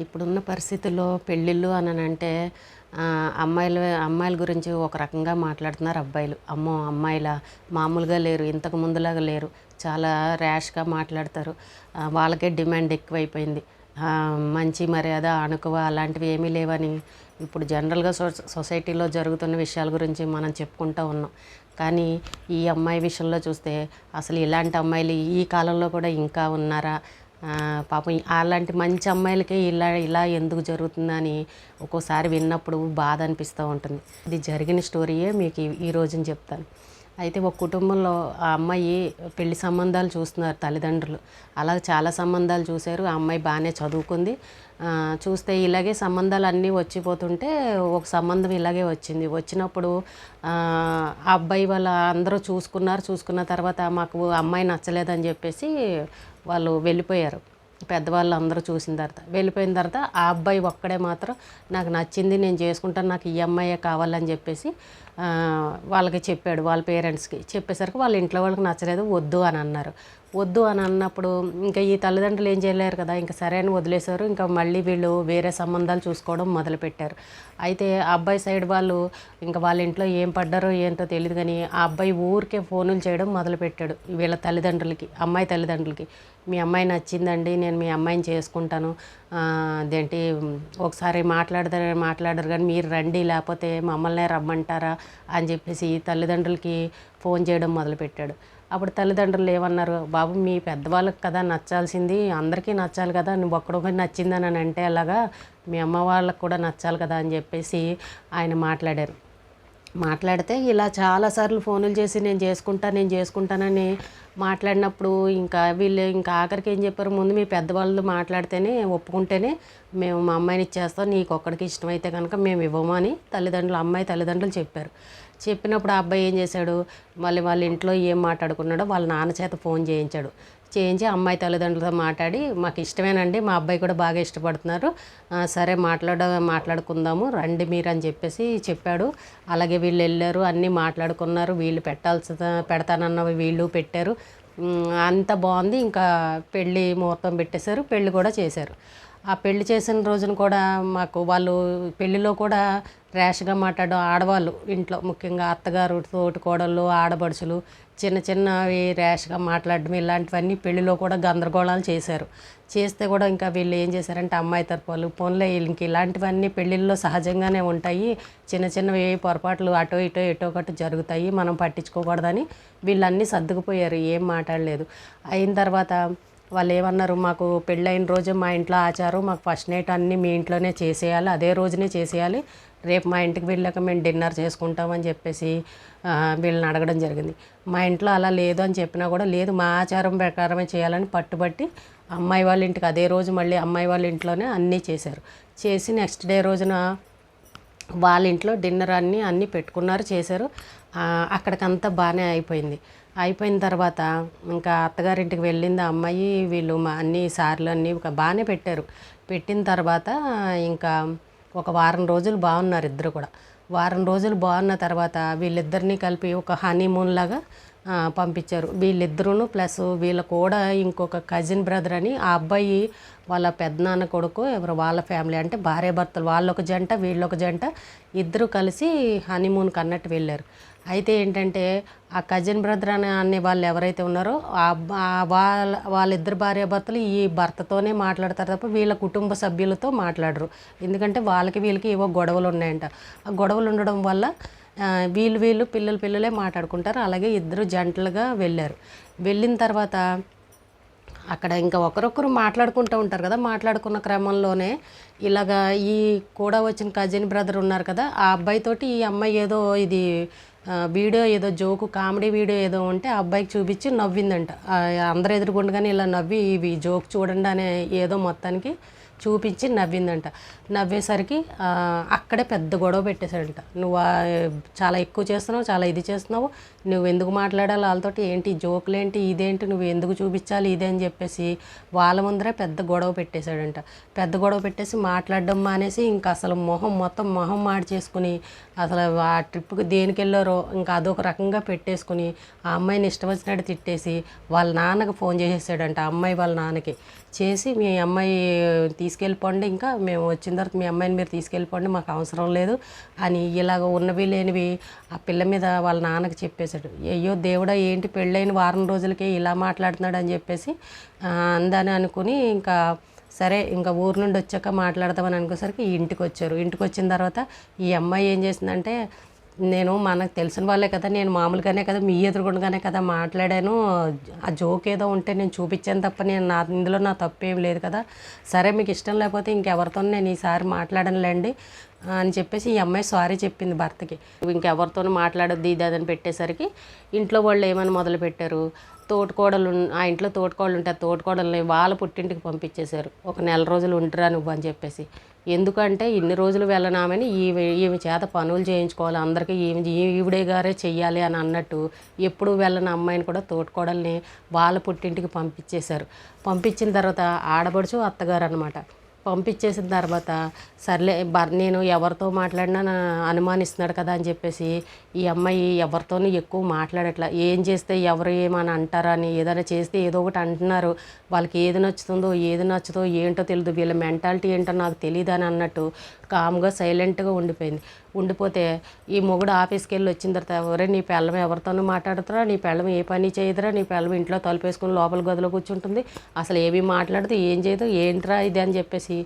ఇప్పుడున్న పరిస్థితుల్లో పెళ్ళిళ్ళు అనంటే అమ్మాయిల గురించి ఒక రకంగా మాట్లాడుతున్నారు అబ్బాయిలు. అమ్మో! అమ్మాయిలా మామూలుగా లేరు, ఇంతకు ముందులాగా లేరు, చాలా ర్యాష్గా మాట్లాడతారు. వాళ్ళకే డిమాండ్ ఎక్కువైపోయింది. మంచి మర్యాద అణకువ అలాంటివి ఏమీ లేవని ఇప్పుడు జనరల్గా సొసైటీలో జరుగుతున్న విషయాల గురించి మనం చెప్పుకుంటూ ఉన్నాం. కానీ ఈ అమ్మాయి విషయంలో చూస్తే అసలు ఇలాంటి అమ్మాయిలు ఈ కాలంలో కూడా ఇంకా ఉన్నారా? పాపం అలాంటి మంచి అమ్మాయిలకే ఇలా ఇలా ఎందుకు జరుగుతుందని ఒక్కోసారి విన్నప్పుడు బాధ అనిపిస్తూ ఉంటుంది. ఇది జరిగిన స్టోరీయే మీకు ఈ రోజున చెప్తాను. అయితే ఒక కుటుంబంలో ఆ అమ్మాయి పెళ్లి సంబంధాలు చూస్తున్నారు తల్లిదండ్రులు. అలా చాలా సంబంధాలు చూశారు. ఆ అమ్మాయి బాగానే చదువుకుంది. చూస్తే ఇలాగే సంబంధాలు అన్నీ వచ్చిపోతుంటే ఒక సంబంధం ఇలాగే వచ్చింది. వచ్చినప్పుడు ఆ అబ్బాయి వాళ్ళ అందరూ చూసుకున్న తర్వాత మాకు అమ్మాయి నచ్చలేదని చెప్పేసి వాళ్ళు వెళ్ళిపోయారు. పెద్దవాళ్ళు అందరూ చూసిన తర్వాత వెళ్ళిపోయిన తర్వాత ఆ అబ్బాయి ఒక్కడే మాత్రం నాకు నచ్చింది, నేను చేసుకుంటాను, నాకు ఈ అమ్మాయే కావాలని చెప్పేసి వాళ్ళకి చెప్పాడు. వాళ్ళ పేరెంట్స్కి చెప్పేసరికి వాళ్ళ ఇంట్లో వాళ్ళకి నచ్చలేదు, వద్దు అని అన్నారు. వద్దు అని అన్నప్పుడు ఇంకా ఈ తల్లిదండ్రులు ఏం చేయలేరు కదా, ఇంకా సరే అని వదిలేశారు. ఇంకా మళ్ళీ వీళ్ళు వేరే సంబంధాలు చూసుకోవడం మొదలుపెట్టారు. అయితే ఆ అబ్బాయి సైడ్ వాళ్ళు ఇంకా వాళ్ళ ఇంట్లో ఏం పడ్డారో ఏంటో తెలియదు, కానీ ఆ అబ్బాయి ఊరికే ఫోనులు చేయడం మొదలుపెట్టాడు వీళ్ళ తల్లిదండ్రులకి, అమ్మాయి తల్లిదండ్రులకి. మీ అమ్మాయి నచ్చిందండి, నేను మీ అమ్మాయిని చేసుకుంటాను, అదేంటి ఒకసారి మాట్లాడరు కానీ మీరు రండి, లేకపోతే మమ్మల్నే రమ్మంటారా అని చెప్పేసి తల్లిదండ్రులకి ఫోన్ చేయడం మొదలుపెట్టాడు. అప్పుడు తల్లిదండ్రులు ఏమన్నారు, బాబు మీ పెద్దవాళ్ళకి కదా నచ్చాల్సింది, అందరికీ నచ్చాలి కదా, నువ్వు ఒక్కడొకటి నచ్చిందని అని అంటే అలాగా మీ అమ్మ వాళ్ళకు కూడా నచ్చాలి కదా అని చెప్పేసి ఆయన మాట్లాడారు. మాట్లాడితే ఇలా చాలాసార్లు ఫోనులు చేసి నేను చేసుకుంటానని మాట్లాడినప్పుడు ఇంకా వీళ్ళు ఇంకా ఆఖరికి ఏం చెప్పారు, ముందు మీ పెద్దవాళ్ళు మాట్లాడితేనే ఒప్పుకుంటేనే మేము మా అమ్మాయిని ఇచ్చేస్తాం, నీకు ఒక్కడికి ఇష్టమైతే కనుక మేము ఇవ్వము అని అమ్మాయి తల్లిదండ్రులు చెప్పారు. చెప్పినప్పుడు ఆ అబ్బాయి ఏం చేశాడు, మళ్ళీ వాళ్ళ ఇంట్లో ఏం మాట్లాడుకున్నాడో వాళ్ళ నాన్న చేత ఫోన్ చేయించి అమ్మాయి తల్లిదండ్రులతో మాట్లాడి, మాకు ఇష్టమేనండి, మా అబ్బాయి కూడా బాగా ఇష్టపడుతున్నారు, సరే మాట్లాడుకుందాము రండి మీరు అని చెప్పేసి చెప్పాడు. అలాగే వీళ్ళు వెళ్ళారు, అన్నీ మాట్లాడుకున్నారు, వీళ్ళు పెడతానన్నవి వీళ్ళు పెట్టారు. అంత బాగుంది. ఇంకా పెళ్ళి ముహూర్తం పెట్టేశారు, పెళ్ళి కూడా చేశారు. ఆ పెళ్లి చేసిన రోజున కూడా మాకు వాళ్ళు పెళ్ళిలో కూడా ర్యాష్గా మాట్లాడడం, ఆడవాళ్ళు ఇంట్లో ముఖ్యంగా అత్తగారు, తోటి కోడళ్ళు, ఆడపడుచులు చిన్నవి ర్యాష్గా మాట్లాడడం ఇలాంటివన్నీ పెళ్ళిలో కూడా గందరగోళాలు చేశారు. చేస్తే కూడా ఇంకా వీళ్ళు ఏం చేశారంటే అమ్మాయి తరపు వాళ్ళు పోన్లే ఇంక ఇలాంటివన్నీ పెళ్ళిళ్ళలో సహజంగానే ఉంటాయి, చిన్నవి పొరపాట్లు అటో ఇటో ఎటో ఒకటి జరుగుతాయి, మనం పట్టించుకోకూడదని వీళ్ళన్నీ సర్దుకుపోయారు, ఏం మాట్లాడలేదు. అయిన తర్వాత వాళ్ళు ఏమన్నారు, మాకు పెళ్ళైన రోజు మా ఇంట్లో ఆచారం, మాకు ఫస్ట్ నైట్ అన్నీ మీ ఇంట్లోనే చేసేయాలి, అదే రోజునే చేసేయాలి, రేపు మా ఇంటికి వెళ్ళాక మేము డిన్నర్ చేసుకుంటామని చెప్పేసి వీళ్ళని అడగడం జరిగింది. మా ఇంట్లో అలా లేదు అని చెప్పినా కూడా లేదు, మా ఆచారం ప్రకారమే చేయాలని పట్టుబట్టి అమ్మాయి వాళ్ళ ఇంటికి అదే రోజు మళ్ళీ అమ్మాయి వాళ్ళ ఇంట్లోనే అన్నీ చేశారు. చేసి నెక్స్ట్ డే రోజున వాళ్ళ ఇంట్లో డిన్నర్ అన్నీ పెట్టుకున్నారు, చేశారు. అక్కడికంతా బాగానే అయిపోయిన తర్వాత ఇంకా అత్తగారింటికి వెళ్ళింది ఆ అమ్మాయి. వీళ్ళు అన్ని సార్లు అన్నీ బాగానే పెట్టిన తర్వాత ఇంకా ఒక వారం రోజులు బాగున్నారు ఇద్దరు కూడా. వారం రోజులు బాగున్న తర్వాత వీళ్ళిద్దరినీ కలిపి ఒక హనీమూన్ లాగా పంపించారు. వీళ్ళిద్దరూ ప్లస్ వీళ్ళ కూడా ఇంకొక కజిన్ బ్రదర్ అని, ఆ అబ్బాయి వాళ్ళ పెద్దనాన్న కొడుకు ఎవరు వాళ్ళ ఫ్యామిలీ, అంటే భార్యాభర్తలు, వాళ్ళొక జంట వీళ్ళొక జంట, ఇద్దరు కలిసి హనీమూన్కి అన్నట్టు వెళ్ళారు. అయితే ఏంటంటే ఆ కజిన్ బ్రదర్ అనే వాళ్ళు ఎవరైతే ఉన్నారో వాళ్ళిద్దరు భార్యాభర్తలు ఈ భర్తతోనే మాట్లాడతారు తప్ప వీళ్ళ కుటుంబ సభ్యులతో మాట్లాడరు. ఎందుకంటే వీళ్ళకి ఏవో గొడవలు ఉన్నాయంట. ఆ గొడవలు ఉండడం వల్ల వీళ్ళు పిల్లలే మాట్లాడుకుంటారు. అలాగే ఇద్దరు జంటలుగా వెళ్ళిన తర్వాత అక్కడ ఇంకా ఒకరొకరు మాట్లాడుకుంటూ ఉంటారు కదా. మాట్లాడుకున్న క్రమంలోనే ఇలాగా ఈ కూడా వచ్చిన కజిన్ బ్రదర్ ఉన్నారు కదా, ఆ అబ్బాయితోటి ఈ అమ్మాయి ఏదో ఇది వీడియో ఏదో జోకు కామెడీ వీడియో ఏదో ఉంటే ఆ అబ్బాయికి చూపించి నవ్విందంట. అందరు ఎదురుగుండగానే ఇలా నవ్వి ఇవి జోక్ చూడండి అనే ఏదో మొత్తానికి చూపించి నవ్విందంట. నవ్వేసరికి అక్కడే పెద్ద గొడవ పెట్టేశాడంట. నువ్వు చాలా ఎక్కువ చేస్తున్నావు, చాలా ఇది చేస్తున్నావు, నువ్వు ఎందుకు మాట్లాడాలి వాళ్ళతోటి, ఏంటి జోకులేంటి, ఇదేంటి, నువ్వు ఎందుకు చూపించాలి ఇదే అని చెప్పేసి వాళ్ళ ముందరే పెద్ద గొడవ పెట్టేశాడంట. పెద్ద గొడవ పెట్టేసి మాట్లాడడం మానేసి ఇంకా అసలు మొహం మాడి చేసుకుని అసలు ఆ ట్రిప్కి దేనికి వెళ్ళారో ఇంకా అదొక రకంగా పెట్టేసుకుని ఆ అమ్మాయిని ఇష్టం వచ్చినట్టు తిట్టేసి వాళ్ళ నాన్నకి ఫోన్ చేసేసాడంట. ఆ అమ్మాయి వాళ్ళ నాన్నకి చేసి, మీ అమ్మాయి తీసుకెళ్ళిపోండి, ఇంకా మేము వచ్చిన తర్వాత మీ అమ్మాయిని మీరు తీసుకెళ్ళిపోండి, మాకు అవసరం లేదు అని ఇలాగ ఉన్నవి లేనివి ఆ పిల్ల మీద వాళ్ళ నాన్నకి చెప్పేశాడు. అయ్యో దేవుడా, ఏంటి పెళ్ళైన వారం రోజులకే ఇలా మాట్లాడుతున్నాడు అని చెప్పేసి అందని అనుకుని ఇంకా సరే ఇంకా ఊరు నుండి వచ్చాక మాట్లాడదామని అనుకోసరికి ఇంటికి వచ్చారు. ఇంటికి వచ్చిన తర్వాత ఈ అమ్మాయి ఏం చేసిందంటే, నేను మనకు తెలిసిన వాళ్ళే కదా, నేను మామూలుగానే కదా మీ ఎదురుగుండగానే కదా మాట్లాడాను, ఆ జోక్ ఏదో ఉంటే నేను చూపించాను తప్ప ఇందులో నా తప్పు ఏం లేదు కదా, సరే మీకు ఇష్టం లేకపోతే ఇంకెవరితో నేను ఈసారి మాట్లాడనులేండి అని చెప్పేసి ఈ అమ్మాయి సారీ చెప్పింది భర్తకి. ఇంకెవరితోనూ మాట్లాడొద్దు ఇది అదని పెట్టేసరికి ఇంట్లో వాళ్ళు ఏమని మొదలుపెట్టారు, తోటికోడలు ఆ ఇంట్లో తోటికోడలు ఉంటే ఆ తోటికోడల్ని వాళ్ళ పుట్టింటికి పంపించేశారు. ఒక నెల రోజులు ఉంటారా నువ్వు అని చెప్పేసి. ఎందుకంటే ఇన్ని రోజులు వెళ్ళనామని ఈమె చేత పనులు చేయించుకోవాలి, అందరికీ ఈవిడే గారే చెయ్యాలి అని అన్నట్టు ఎప్పుడు వెళ్ళని అమ్మాయిని కూడా తోటికోడల్ని వాళ్ళ పుట్టింటికి పంపించేశారు. పంపించిన తర్వాత ఆడపడుచు అత్తగారు అనమాట. పంపించేసిన తర్వాత సర్లే నేను ఎవరితో మాట్లాడినా అనుమానిస్తున్నాడు కదా అని చెప్పేసి ఈ అమ్మాయి ఎవరితోనూ ఎక్కువ మాట్లాడట్లా. ఏం చేస్తే ఎవరు ఏమని అంటారని, ఏదైనా చేస్తే ఏదో ఒకటి అంటున్నారు, వాళ్ళకి ఏది నచ్చుతుందో ఏది నచ్చుతో ఏంటో తెలియదు, వీళ్ళ మెంటాలిటీ ఏంటో నాకు తెలియదు అని అన్నట్టు కామ్గా సైలెంట్గా ఉండిపోయింది. ఉండిపోతే ఈ మొగుడు ఆఫీస్కి వెళ్ళి వచ్చిన తర్వాత, ఎవరే నీ పెళ్ళం ఎవరితోనూ మాట్లాడుతురా, నీ పెళ్ళం ఏ పని చేయదురా, నీ పెళ్ళం ఇంట్లో తలుపేసుకుని లోపల గదిలో కూర్చుంటుంది, అసలు ఏమీ మాట్లాడదు, ఏం చేయదు, ఏంట్రా ఇది అని చెప్పేసి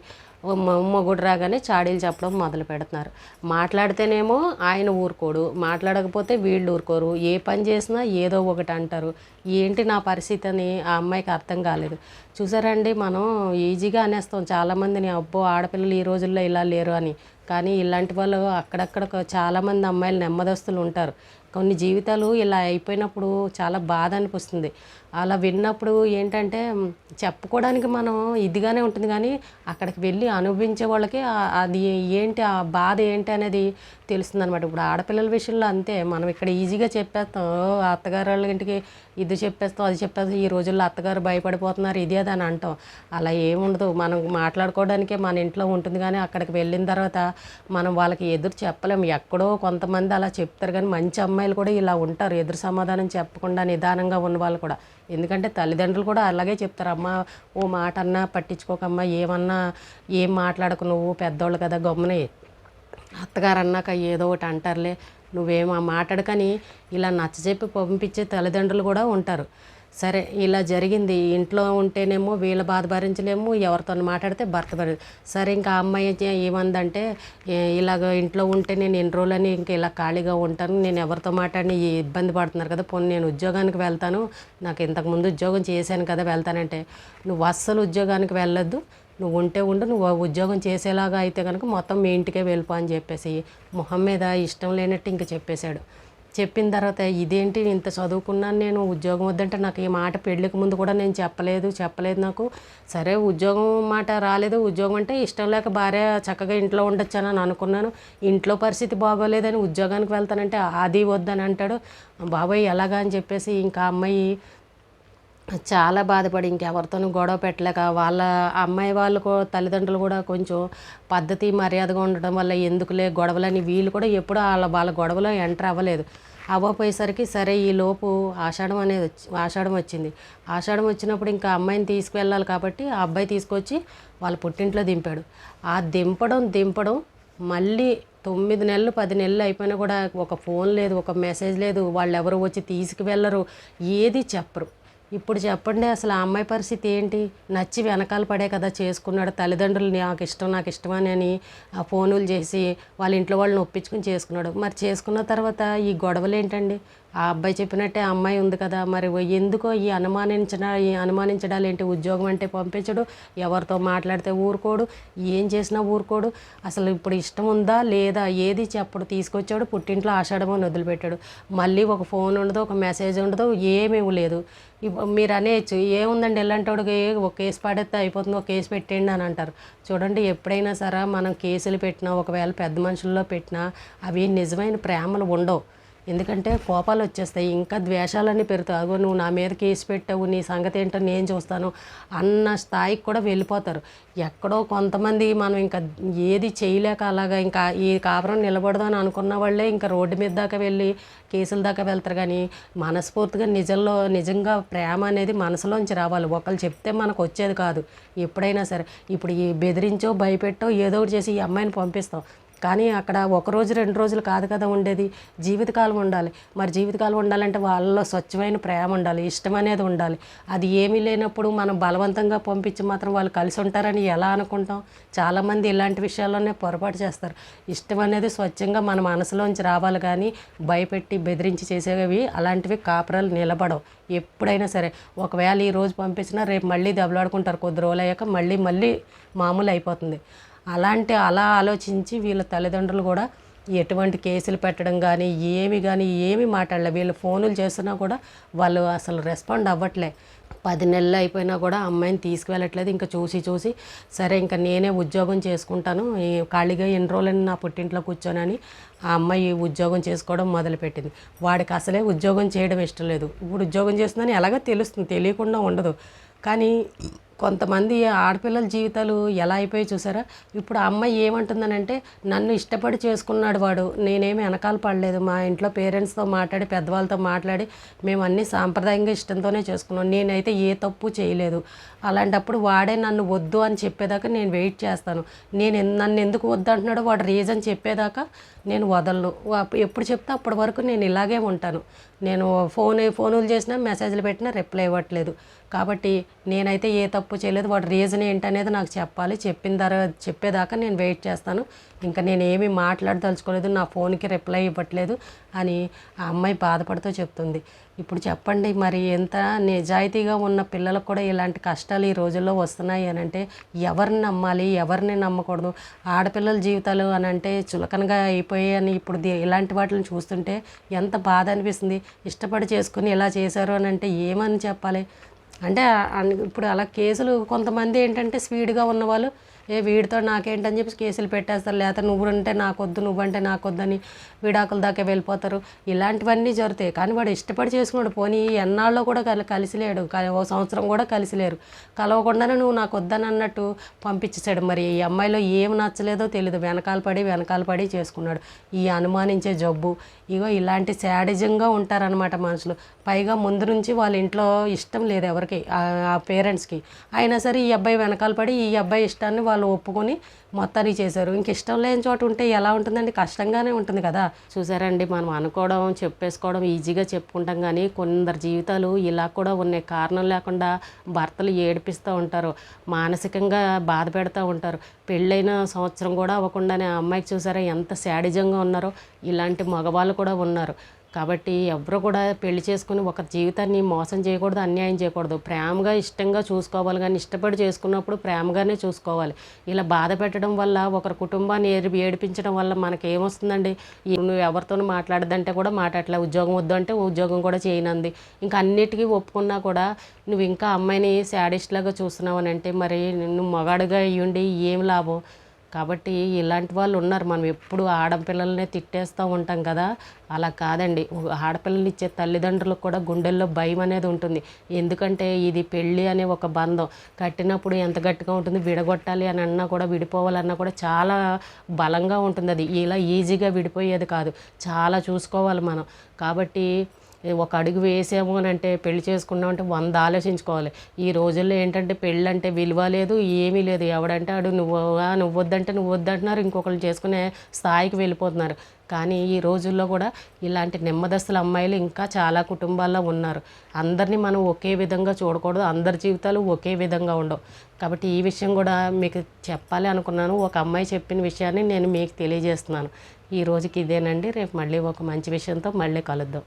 మొగుడు రాగానే చాడీలు చెప్పడం మొదలు పెడుతున్నారు. మాట్లాడితేనేమో ఆయన ఊరుకోడు, మాట్లాడకపోతే వీళ్ళు ఊరుకోరు, ఏ పని చేసినా ఏదో ఒకటి అంటారు. ఏంటి నా పరిస్థితి అని ఆ అమ్మాయికి అర్థం కాలేదు. చూసారండి, మనం ఈజీగా అనేస్తాం చాలామందిని, అబ్బో ఆడపిల్లలు ఈ రోజుల్లో ఇలా లేరు అని. కానీ ఇలాంటి వాళ్ళు అక్కడక్కడ చాలామంది అమ్మాయిలు నెమ్మదస్తులు ఉంటారు. కొన్ని జీవితాలు ఇలా అయిపోయినప్పుడు చాలా బాధ అనిపిస్తుంది. అలా విన్నప్పుడు ఏంటంటే చెప్పుకోవడానికి మనం ఇదిగానే ఉంటుంది, కానీ అక్కడికి వెళ్ళి అనుభవించే వాళ్ళకి అది ఏంటి, ఆ బాధ ఏంటి అనేది తెలుస్తుంది అనమాట. ఇప్పుడు ఆడపిల్లల విషయంలో అంతే, మనం ఇక్కడ ఈజీగా చెప్పేస్తాం, అత్తగారు వాళ్ళ ఇంటికి ఇది చెప్పేస్తాం అది చెప్పేస్తాం, ఈ రోజుల్లో అత్తగారు భయపడిపోతున్నారు ఇది అది అని అంటాం. అలా ఏముండదు, మనం మాట్లాడుకోవడానికే మన ఇంట్లో ఉంటుంది, కానీ అక్కడికి వెళ్ళిన తర్వాత మనం వాళ్ళకి ఎదురు చెప్పలేము. ఎక్కడో కొంతమంది అలా చెప్తారు, కానీ మంచి అమ్మాయిలు కూడా ఇలా ఉంటారు, ఎదురు సమాధానం చెప్పకుండా నిదానంగా ఉన్న వాళ్ళు కూడా. ఎందుకంటే తల్లిదండ్రులు కూడా అలాగే చెప్తారు, అమ్మ ఓ మాట అన్నా పట్టించుకోకమ్మా, ఏమన్నా ఏం మాట్లాడకు, నువ్వు పెద్దోళ్ళు కదా గమ్మునే, అత్తగారు అన్నాక ఏదో ఒకటి అంటారులే, నువ్వేం మాట్లాడకని ఇలా నచ్చజెప్పి పంపించే తల్లిదండ్రులు కూడా ఉంటారు. సరే ఇలా జరిగింది. ఇంట్లో ఉంటేనేమో వీళ్ళ బాధ భరించలేము, ఎవరితో మాట్లాడితే భర్త సరే ఇంకా ఆ అమ్మాయి ఏమందంటే, ఇలాగ ఇంట్లో ఉంటే నేను ఎన్ని రోజులని ఇంకా ఇలా ఖాళీగా ఉంటాను, నేను ఎవరితో మాట్లాడిని ఇబ్బంది పడుతున్నారు కదా, పోనీ నేను ఉద్యోగానికి వెళ్తాను, నాకు ఇంతకుముందు ఉద్యోగం చేశాను కదా వెళ్తానంటే, నువ్వు అస్సలు ఉద్యోగానికి వెళ్ళొద్దు, నువ్వు ఉంటే ఉండు, నువ్వు ఉద్యోగం చేసేలాగా అయితే కనుక మొత్తం మీ ఇంటికే వెళ్ళిపో అని చెప్పేసి మొహం మీద ఇష్టం లేనట్టు ఇంక చెప్పేశాడు. చెప్పిన తర్వాత ఇదేంటి ఇంత చదువుకున్నాను నేను, ఉద్యోగం వద్దంటే నాకు ఈ మాట పెళ్ళికి ముందు కూడా నేను చెప్పలేదు నాకు. సరే ఉద్యోగం మాట రాలేదు, ఉద్యోగం అంటే ఇష్టం లేక భార్య చక్కగా ఇంట్లో ఉండొచ్చానని అనుకున్నాను, ఇంట్లో పరిస్థితి బాగోలేదని ఉద్యోగానికి వెళ్తానంటే అది వద్దని అంటాడు. బాబాయ్ ఎలాగా అని చెప్పేసి ఇంకా అమ్మాయి చాలా బాధపడి ఇంకెవరితోనూ గొడవ పెట్టలేక, వాళ్ళ అమ్మాయి వాళ్ళకు తల్లిదండ్రులు కూడా కొంచెం పద్ధతి మర్యాదగా ఉండడం వల్ల ఎందుకులే గొడవలని వీళ్ళు కూడా ఎప్పుడూ వాళ్ళ గొడవలో ఎంటర్ అవ్వలేదు. అవ్వపోయేసరికి సరే ఈలోపు ఆషాఢం వచ్చింది. ఆషాఢం వచ్చినప్పుడు ఇంకా అమ్మాయిని తీసుకువెళ్ళాలి కాబట్టి ఆ అబ్బాయి తీసుకొచ్చి వాళ్ళ పుట్టింట్లో దింపాడు. ఆ దింపడం మళ్ళీ 9 నెలలు 10 నెలలు అయిపోయినా కూడా ఒక ఫోన్ లేదు, ఒక మెసేజ్ లేదు, వాళ్ళు ఎవరు వచ్చి తీసుకువెళ్ళరు, ఏది చెప్పరు. ఇప్పుడు చెప్పండి అసలు ఆ అమ్మాయి పరిస్థితి ఏంటి? నచ్చి వెనకాల పడే కదా చేసుకున్నాడు, తల్లిదండ్రులు నాకు ఇష్టం అని ఆ ఫోనులు చేసి వాళ్ళ ఇంట్లో వాళ్ళని ఒప్పించుకుని చేసుకున్నాడు. మరి చేసుకున్న తర్వాత ఈ గొడవలు ఏంటండి? ఆ అబ్బాయి చెప్పినట్టే ఆ అమ్మాయి ఉంది కదా, మరి ఎందుకో ఈ అనుమానించడాలు ఏంటి? ఉద్యోగం అంటే పంపించడు, ఎవరితో మాట్లాడితే ఊరుకోడు, ఏం చేసినా ఊరుకోడు, అసలు ఇప్పుడు ఇష్టం ఉందా లేదా ఏది చెప్పడు. తీసుకొచ్చాడు పుట్టింట్లో ఆషాఢం అని వదిలిపెట్టాడు. మళ్ళీ ఒక ఫోన్ ఉండదు, ఒక మెసేజ్ ఉండదు, ఏమీ లేదు. మీరు అనేయచ్చు ఏముందండి ఎలాంటోడికి ఒక కేసు పడేస్తే అయిపోతుంది, ఒక కేసు పెట్టేయండి అని అంటారు. చూడండి ఎప్పుడైనా సరే మనం కేసులు పెట్టినా, ఒకవేళ పెద్ద మనుషుల్లో పెట్టినా అవి నిజమైన ప్రేమలు ఉండవు. ఎందుకంటే కోపాలు వచ్చేస్తాయి, ఇంకా ద్వేషాలన్నీ పెరుగుతాయి. అగో నువ్వు నా మీద కేసు పెట్టావు, నీ సంగతి ఏంటో నేను చూస్తాను అన్న స్థాయికి కూడా వెళ్ళిపోతారు. ఎక్కడో కొంతమంది మనం ఇంకా ఏది చేయలేక అలాగా ఇంకా ఈ కాపురం నిలబడదు అని అనుకున్న వాళ్ళే ఇంకా రోడ్డు మీద దాకా వెళ్ళి కేసుల దాకా వెళ్తారు. కానీ మనస్ఫూర్తిగా నిజంగా ప్రేమ అనేది మనసులోంచి రావాలి. ఒకళ్ళు చెప్తే మనకు వచ్చేది కాదు ఎప్పుడైనా సరే. ఇప్పుడు ఈ బెదిరించో భయపెట్టో ఏదో ఒకటి చేసి ఈ అమ్మాయిని పంపిస్తాం, కానీ అక్కడ ఒకరోజు 2 రోజులు కాదు కదా ఉండేది, జీవితకాలం ఉండాలి. మరి జీవితకాలం ఉండాలంటే వాళ్ళలో స్వచ్ఛమైన ప్రేమ ఉండాలి, ఇష్టం అనేది ఉండాలి. అది ఏమీ లేనప్పుడు మనం బలవంతంగా పంపించి మాత్రం వాళ్ళు కలిసి ఉంటారని ఎలా అనుకుంటాం? చాలామంది ఇలాంటి విషయాల్లోనే పొరపాటు చేస్తారు. ఇష్టం అనేది స్వచ్ఛంగా మన మనసులోంచి రావాలి, కానీ భయపెట్టి బెదిరించి చేసేవి అలాంటివి కాపురాలు నిలబడవు ఎప్పుడైనా సరే. ఒకవేళ ఈరోజు పంపించినా రేపు మళ్ళీ దెబ్బలాడుకుంటారు, కొద్ది రోజులు అయ్యాక మళ్ళీ మామూలు అయిపోతుంది. అలా ఆలోచించి వీళ్ళ తల్లిదండ్రులు కూడా ఎటువంటి కేసులు పెట్టడం కానీ ఏమి మాట్లాడలే. వీళ్ళు ఫోనులు చేస్తున్నా కూడా వాళ్ళు అసలు రెస్పాండ్ అవ్వట్లే. 10 నెలలు అయిపోయినా కూడా అమ్మాయిని తీసుకువెళ్ళట్లేదు. ఇంకా చూసి సరే ఇంకా నేనే ఉద్యోగం చేసుకుంటాను, ఖాళీగా ఎన్ని రోజులని నా పుట్టింట్లో కూర్చొనని ఆ అమ్మాయి ఉద్యోగం చేసుకోవడం మొదలుపెట్టింది. వాడికి అసలే ఉద్యోగం చేయడం ఇష్టం లేదు. ఇప్పుడు ఉద్యోగం చేస్తుందని ఎలాగో తెలుస్తుంది, తెలియకుండా ఉండదు. కానీ కొంతమంది ఆడపిల్లల జీవితాలు ఎలా అయిపోయి చూసారా? ఇప్పుడు ఆ అమ్మాయి ఏమంటుందనంటే, నన్ను ఇష్టపడి చేసుకున్నాడు వాడు, నేనేమి వెనకాల పడలేదు, మా ఇంట్లో పేరెంట్స్తో మాట్లాడి పెద్దవాళ్ళతో మాట్లాడి మేము అన్నీ సాంప్రదాయంగా ఇష్టంతోనే చేసుకున్నాం, నేనైతే ఏ తప్పు చేయలేదు. అలాంటప్పుడు వాడే నన్ను వద్దు అని చెప్పేదాకా నేను వెయిట్ చేస్తాను. నన్ను ఎందుకు వద్దు అంటున్నాడో వాడు రీజన్ చెప్పేదాకా నేను వదలను. ఎప్పుడు చెప్తే అప్పటి వరకు నేను ఇలాగే ఉంటాను. నేను ఫోనులు చేసినా మెసేజ్లు పెట్టినా రిప్లై ఇవ్వట్లేదు. కాబట్టి నేనైతే ఏ తప్పు చేయలేదు, వాడు రీజన్ ఏంటనేది నాకు చెప్పాలి, చెప్పేదాకా నేను వెయిట్ చేస్తాను. ఇంకా నేను ఏమీ మాట్లాడదలుచుకోలేదు, నా ఫోన్కి రిప్లై ఇవ్వట్లేదు అని ఆ అమ్మాయి బాధపడుతూ చెప్తుంది. ఇప్పుడు చెప్పండి, మరి ఎంత నిజాయితీగా ఉన్న పిల్లలకు కూడా ఇలాంటి కష్టాలు ఈ రోజుల్లో వస్తున్నాయి అని అంటే ఎవరిని నమ్మాలి, ఎవరిని నమ్మకూడదు? ఆడపిల్లల జీవితాలు అని అంటే చులకనగా అయిపోయాయి అని ఇప్పుడు ఇలాంటి వాటిని చూస్తుంటే ఎంత బాధ అనిపిస్తుంది. ఇష్టపడి చేసుకుని ఇలా చేశారు అని అంటే ఏమని చెప్పాలి? అంటే ఇప్పుడు అలా కేసులు కొంతమంది ఏంటంటే స్పీడ్గా ఉన్నవాళ్ళు వీడితో నాకేంటని చెప్పి కేసులు పెట్టేస్తారు, లేకపోతే నువ్వంటే నాకొద్దు నువ్వంటే నాకొద్దని విడాకుల దాకా వెళ్ళిపోతారు. ఇలాంటివన్నీ జరుగుతాయి. కానీ వాడు ఇష్టపడి చేసుకున్నాడు, పోనీ ఎన్నాళ్ళలో కూడా కలిసిలేడు, ఓ సంవత్సరం కూడా కలిసిలేరు, కలవకుండానే నువ్వు నాకు వద్దని అన్నట్టు పంపించేశాడు. మరి ఈ అమ్మాయిలో ఏం నచ్చలేదో తెలియదు, వెనకాల పడి చేసుకున్నాడు. ఈ అనుమానించే జబ్బు, ఇగో ఇలాంటి శాడిజంగా ఉంటారనమాట మనుషులు. పైగా ముందు నుంచి వాళ్ళ ఇంట్లో ఇష్టం లేదు ఎవరికి, ఆ పేరెంట్స్కి. అయినా సరే ఈ అబ్బాయి వెనకాల పడి ఈ అబ్బాయి ఇష్టాన్ని వాళ్ళు ఒప్పుకొని మొత్తానికి చేశారు. ఇంక ఇష్టం లేని చోట ఉంటే ఎలా ఉంటుందండి? కష్టంగానే ఉంటుంది కదా. చూసారండి, మనం అనుకోవడం చెప్పేసుకోవడం ఈజీగా చెప్పుకుంటాం, కానీ కొందరు జీవితాలు ఇలా కూడా ఉన్నాయి. కారణం లేకుండా భర్తలు ఏడిపిస్తూ ఉంటారు, మానసికంగా బాధ పెడతా ఉంటారు. పెళ్ళైన సంవత్సరం కూడా అవ్వకుండానే ఆ అమ్మాయికి చూసారా ఎంత శాడిజంగా ఉన్నారో. ఇలాంటి మగవాళ్ళు కూడా ఉన్నారు. కాబట్టి ఎవరు కూడా పెళ్లి చేసుకుని ఒక జీవితాన్ని మోసం చేయకూడదు, అన్యాయం చేయకూడదు. ప్రేమగా ఇష్టంగా చూసుకోవాలి, కానీ ఇష్టపడి చేసుకున్నప్పుడు ప్రేమగానే చూసుకోవాలి. ఇలా బాధ పెట్టడం వల్ల ఒకరి కుటుంబాన్ని ఏడిపించడం వల్ల మనకేమొస్తుందండి? నువ్వు ఎవరితోనూ మాట్లాడదంటే కూడా మాట్లాడలే, ఉద్యోగం వద్దు అంటే ఉద్యోగం కూడా చేయనంది. ఇంకా అన్నిటికీ ఒప్పుకున్నా కూడా నువ్వు ఇంకా అమ్మాయిని శాడిస్ట్ లాగా చూస్తున్నావు అని అంటే మరి నువ్వు మగాడుగా అయ్యుండి ఏం లాభం? కాబట్టి ఇలాంటి వాళ్ళు ఉన్నారు. మనం ఎప్పుడు ఆడపిల్లలనే తిట్టేస్తూ ఉంటాం కదా, అలా కాదండి. ఆడపిల్లలు ఇచ్చే తల్లిదండ్రులకు కూడా గుండెల్లో భయం అనేది ఉంటుంది. ఎందుకంటే ఇది పెళ్ళి అనే ఒక బంధం, కట్టినప్పుడు ఎంత గట్టిగా ఉంటుంది, విడగొట్టాలి అని అన్నా కూడా విడిపోవాలన్నా కూడా చాలా బలంగా ఉంటుంది. అది ఇలా ఈజీగా విడిపోయేది కాదు, చాలా చూసుకోవాలి మనం. కాబట్టి ఒక అడుగు వేసాము అని అంటే పెళ్లి చేసుకున్నామంటే 100 ఆలోచించుకోవాలి. ఈ రోజుల్లో ఏంటంటే పెళ్ళి అంటే విలువ లేదు, ఏమీ లేదు. ఎవడంటే ఆడు నువ్వు వద్దంటే నువ్వు వద్దంటున్నారు, ఇంకొకరిని చేసుకునే స్థాయికి వెళ్ళిపోతున్నారు. కానీ ఈ రోజుల్లో కూడా ఇలాంటి నెమ్మదస్తుల అమ్మాయిలు ఇంకా చాలా కుటుంబాల్లో ఉన్నారు. అందరినీ మనం ఒకే విధంగా చూడకూడదు, అందరి జీవితాలు ఒకే విధంగా ఉండవు. కాబట్టి ఈ విషయం కూడా మీకు చెప్పాలి అనుకున్నాను. ఒక అమ్మాయి చెప్పిన విషయాన్ని నేను మీకు తెలియజేస్తున్నాను. ఈ రోజుకి ఇదేనండి. రేపు మళ్ళీ ఒక మంచి విషయంతో మళ్ళీ కలుద్దాం.